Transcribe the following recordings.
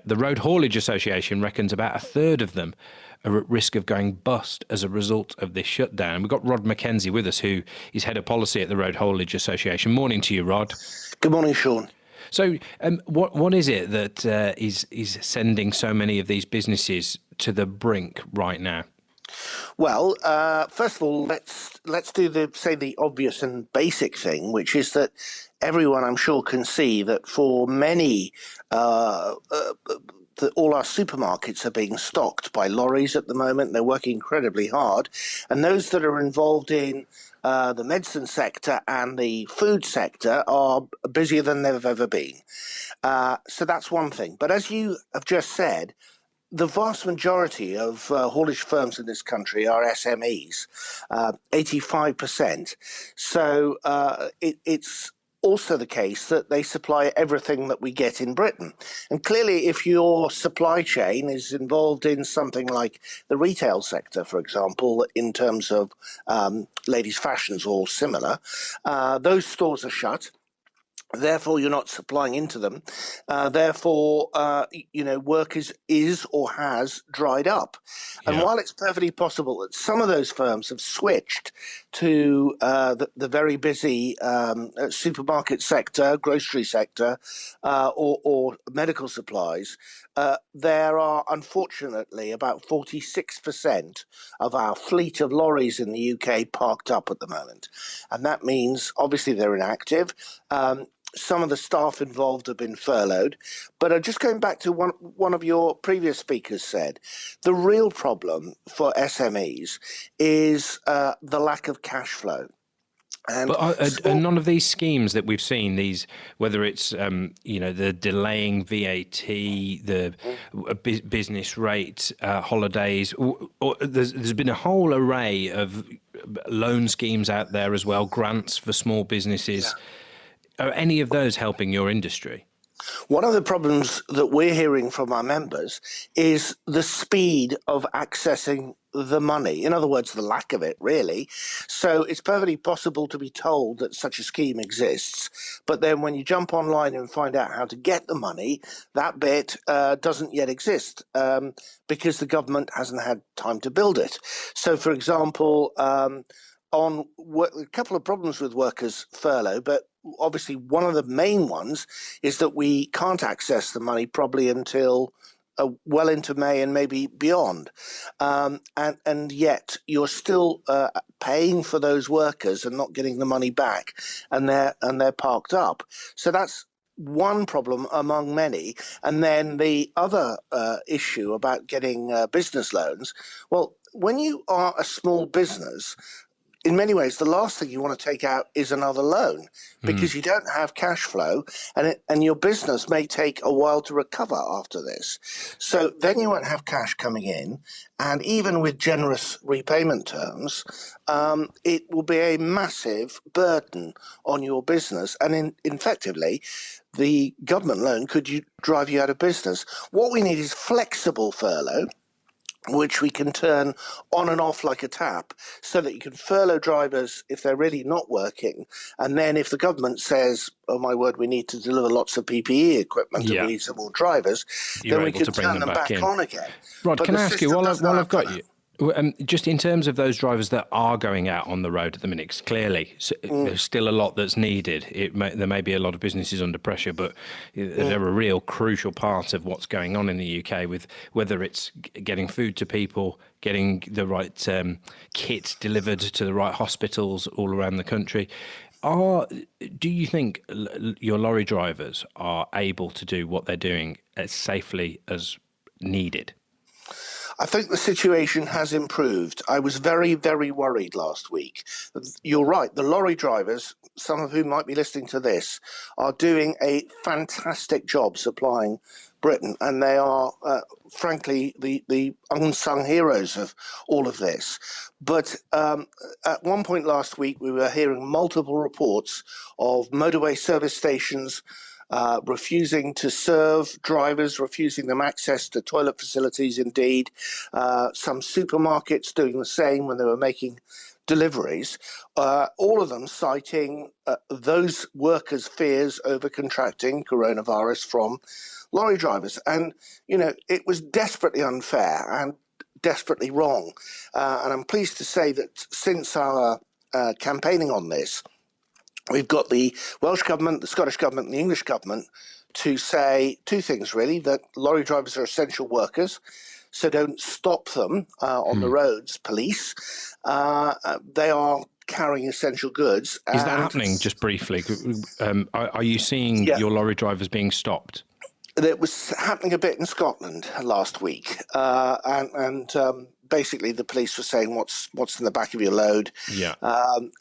The Road Haulage Association reckons about a third of them are at risk of going bust as a result of this shutdown. We've got Rod McKenzie with us, who is head of policy at the Road Haulage Association. Morning to you, Rod. Good morning, Sean. So what is it that is sending so many of these businesses to the brink right now? Well, first of all, let's do the obvious and basic thing, which is that everyone, I'm sure, can see that for many, all our supermarkets are being stocked by lorries at the moment. They're working incredibly hard, and those that are involved in the medicine sector and the food sector are busier than they've ever been. So that's one thing. But as you have just said, the vast majority of haulage firms in this country are SMEs, 85%. So it's also the case that they supply everything that we get in Britain. And clearly, if your supply chain is involved in something like the retail sector, for example, in terms of ladies' fashions or similar, those stores are shut. Therefore, you're not supplying into them. Therefore, work is or has dried up. And while it's perfectly possible that some of those firms have switched to the very busy supermarket sector, grocery sector, or medical supplies, there are unfortunately about 46% of our fleet of lorries in the UK parked up at the moment. And that means, obviously, they're inactive. Some of the staff involved have been furloughed. But just going back to one of your previous speakers said, the real problem for SMEs is the lack of cash flow. But none of these schemes that we've seen, these, whether it's the delaying VAT, the business rate, holidays, or there's been a whole array of loan schemes out there as well, grants for small businesses. Yeah. Are any of those helping your industry? One of the problems that we're hearing from our members is the speed of accessing the money. In other words, the lack of it, really. So it's perfectly possible to be told that such a scheme exists, but then when you jump online and find out how to get the money, that bit doesn't yet exist because the government hasn't had time to build it. So, for example, on work, a couple of problems with workers' furlough, but obviously one of the main ones is that we can't access the money probably until well into May and maybe beyond. And yet you're still paying for those workers and not getting the money back, and they're parked up. So that's one problem among many. And then the other issue about getting business loans, well, when you are a small business, in many ways, the last thing you want to take out is another loan because you don't have cash flow, and your business may take a while to recover after this. So then you won't have cash coming in, and even with generous repayment terms, it will be a massive burden on your business, and effectively, the government loan could drive you out of business. What we need is flexible furlough, which we can turn on and off like a tap, so that you can furlough drivers if they're really not working. And then if the government says, oh my word, we need to deliver lots of PPE equipment and we need some more drivers, then we can turn them back on again. Rod, can I ask you, while I've got you, just in terms of those drivers that are going out on the road at the minute, 'cause clearly there's still a lot that's needed. There may be a lot of businesses under pressure, but they're a real crucial part of what's going on in the UK, with whether it's getting food to people, getting the right kit delivered to the right hospitals all around the country. Do you think your lorry drivers are able to do what they're doing as safely as needed? I think the situation has improved. I was very, very worried last week. You're right, the lorry drivers, some of whom might be listening to this, are doing a fantastic job supplying Britain, and they are, frankly, the unsung heroes of all of this. But at one point last week, we were hearing multiple reports of motorway service stations refusing to serve drivers, refusing them access to toilet facilities, indeed. Some supermarkets doing the same when they were making deliveries, all of them citing those workers' fears over contracting coronavirus from lorry drivers. And, it was desperately unfair and desperately wrong. And I'm pleased to say that since our campaigning on this, we've got the Welsh Government, the Scottish Government and the English Government to say two things, really, that lorry drivers are essential workers, so don't stop them on the roads, police. They are carrying essential goods. Is that happening, just briefly? Are you seeing your lorry drivers being stopped? It was happening a bit in Scotland last week, and basically the police were saying what's in the back of your load. Yeah.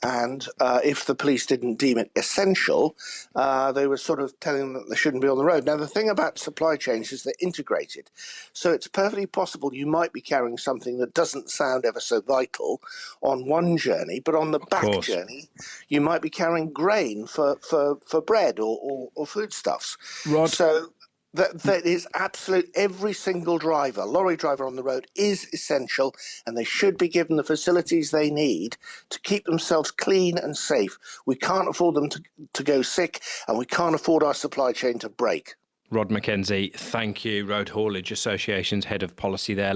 And if the police didn't deem it essential, they were sort of telling them that they shouldn't be on the road. Now, the thing about supply chains is they're integrated. So it's perfectly possible you might be carrying something that doesn't sound ever so vital on one journey, but on the back journey, you might be carrying grain for bread or foodstuffs. Rod. So that is absolute. Every single driver, lorry driver on the road, is essential, and they should be given the facilities they need to keep themselves clean and safe. We can't afford them to go sick, and we can't afford our supply chain to break. Rod McKenzie, thank you. Road Haulage Association's Head of Policy there.